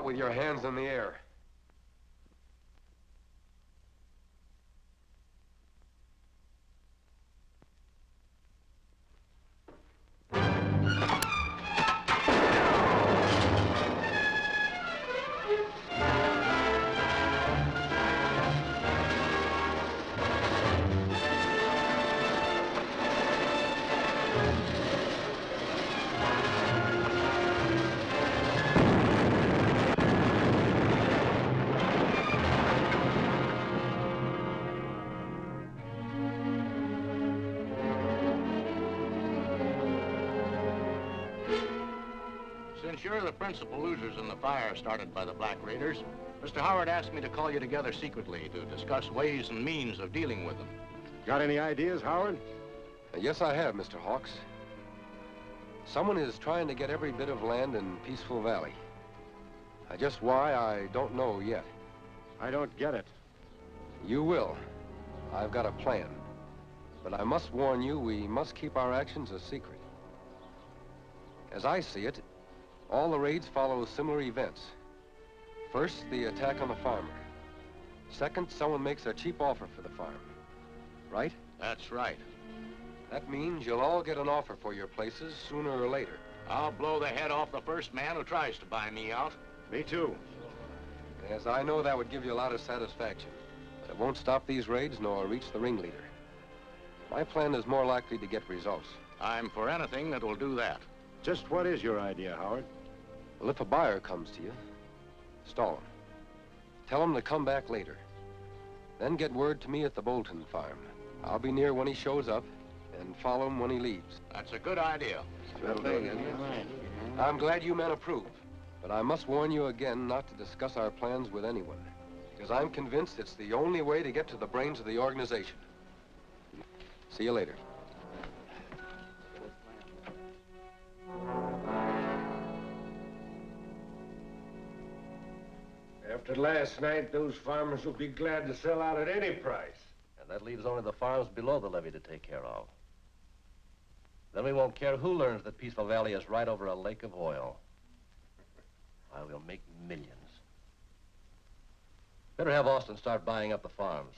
out with your hands in the air. Since you're the principal losers in the fire started by the Black Raiders, Mr. Howard asked me to call you together secretly to discuss ways and means of dealing with them. Got any ideas, Howard? Yes, I have, Mr. Hawks. Someone is trying to get every bit of land in Peaceful Valley. Just why, I don't know yet. I don't get it. You will. I've got a plan. But I must warn you, we must keep our actions a secret. As I see it, all the raids follow similar events. First, the attack on the farmer. Second, someone makes a cheap offer for the farm. Right? That's right. That means you'll all get an offer for your places sooner or later. I'll blow the head off the first man who tries to buy me out. Me too. Yes, I know that would give you a lot of satisfaction. But it won't stop these raids nor reach the ringleader. My plan is more likely to get results. I'm for anything that will do that. Just what is your idea, Howard? Well, if a buyer comes to you, stall him. Tell him to come back later. Then get word to me at the Bolton farm. I'll be near when he shows up, and follow him when he leaves. That's a good idea. I'm glad you men approve, but I must warn you again not to discuss our plans with anyone, because I'm convinced it's the only way to get to the brains of the organization. See you later. After last night, those farmers will be glad to sell out at any price. And that leaves only the farms below the levee to take care of. Then we won't care who learns that Peaceful Valley is right over a lake of oil. I will make millions. Better have Austin start buying up the farms.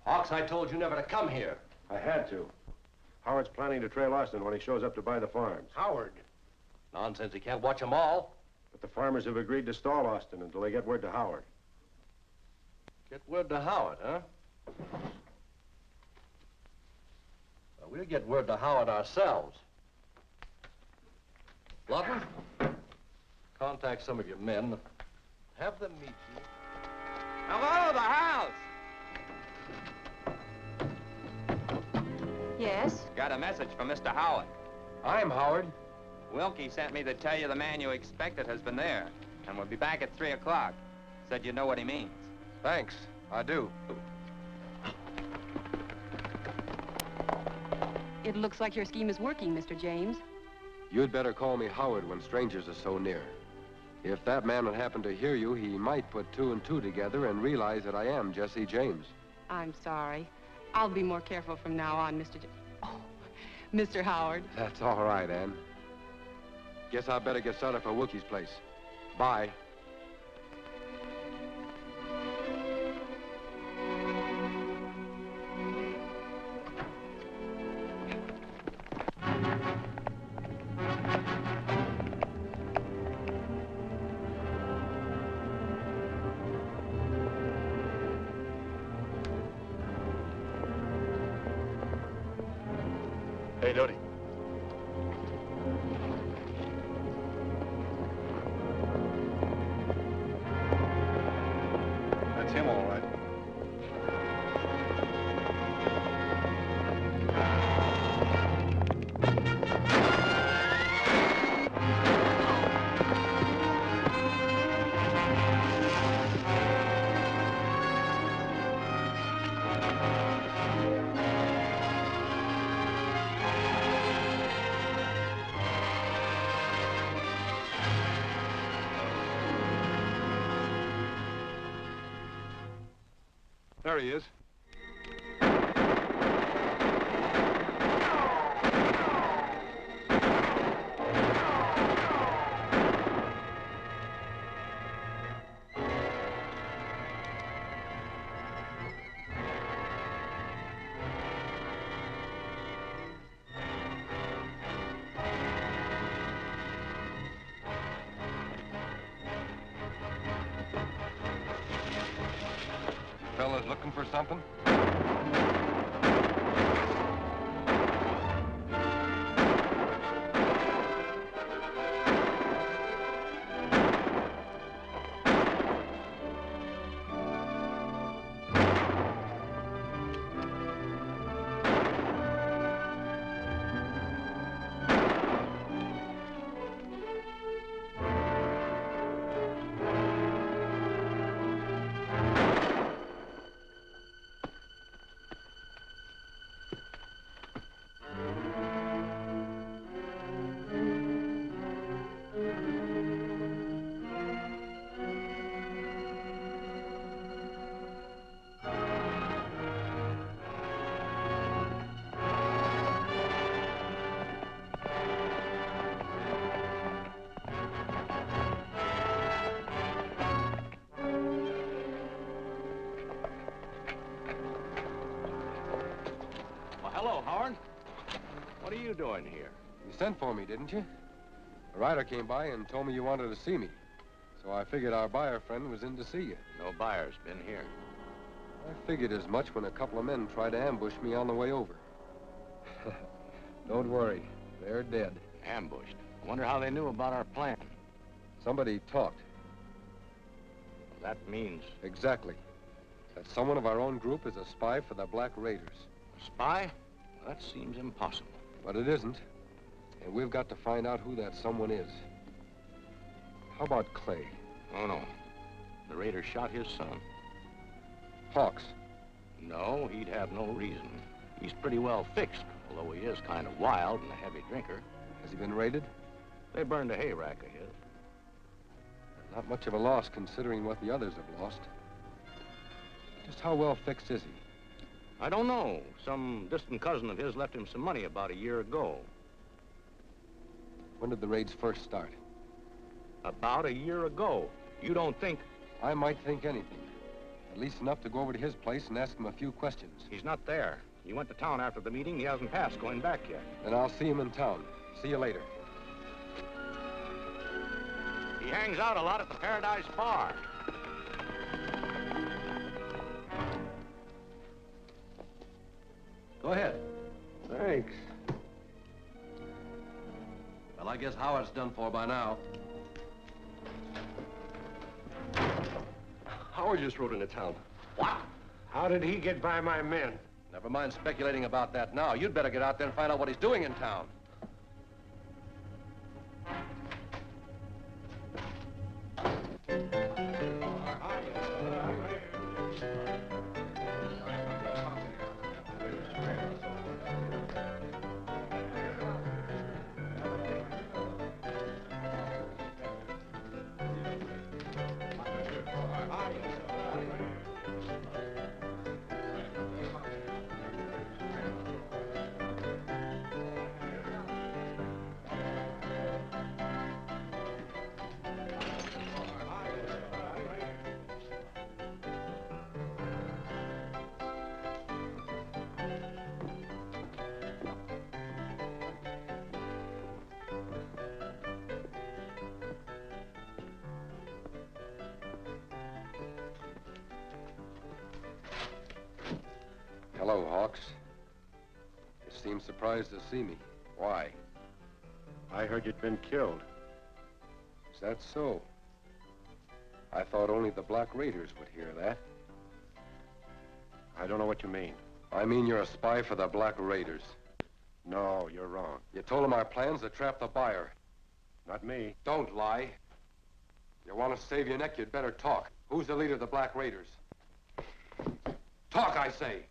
Hawks, I told you never to come here. I had to. Howard's planning to trail Austin when he shows up to buy the farms. Howard. Nonsense, he can't watch them all. But the farmers have agreed to stall Austin until they get word to Howard. Get word to Howard, huh? Well, we'll get word to Howard ourselves. Lawton, contact some of your men. Have them meet you. Hello, the house! Yes? Got a message from Mr. Howard. I'm Howard. Wilkie sent me to tell you the man you expected has been there, and will be back at 3 o'clock. Said you know what he means. Thanks, I do. It looks like your scheme is working, Mr. James. You'd better call me Howard when strangers are so near. If that man would happen to hear you, he might put 2 and 2 together and realize that I am Jesse James. I'm sorry. I'll be more careful from now on, Oh, Mr. Howard. That's all right, Ann. Guess I better get started for Wilkie's place. Bye. Hey, Doty. There he is. Fellas looking for something? Hello, Howard. What are you doing here? You sent for me, didn't you? A rider came by and told me you wanted to see me. So I figured our buyer friend was in to see you. No buyer's been here. I figured as much when a couple of men tried to ambush me on the way over. Don't worry. They're dead. Ambushed. I wonder how they knew about our plan. Somebody talked. That means... Exactly. That someone of our own group is a spy for the Black Raiders. A spy? Well, that seems impossible. But it isn't. And we've got to find out who that someone is. How about Clay? Oh, no. The Raiders shot his son. Hawks. No, he'd have no reason. He's pretty well fixed, although he is kind of wild and a heavy drinker. Has he been raided? They burned a hay rack of his. Not much of a loss considering what the others have lost. Just how well fixed is he? I don't know. Some distant cousin of his left him some money about a year ago. When did the raids first start? About a year ago. You don't think... I might think anything. At least enough to go over to his place and ask him a few questions. He's not there. He went to town after the meeting. He hasn't passed going back yet. Then I'll see him in town. See you later. He hangs out a lot at the Paradise Bar. Go ahead. Thanks. Well, I guess Howard's done for by now. Howard just rode into town. What? How did he get by my men? Never mind speculating about that now. You'd better get out there and find out what he's doing in town. Hello, Hawks. You seem surprised to see me. Why? I heard you'd been killed. Is that so? I thought only the Black Raiders would hear that. I don't know what you mean. I mean you're a spy for the Black Raiders. No, you're wrong. You told them our plans to trap the buyer. Not me. Don't lie. You want to save your neck, you'd better talk. Who's the leader of the Black Raiders? Talk, I say!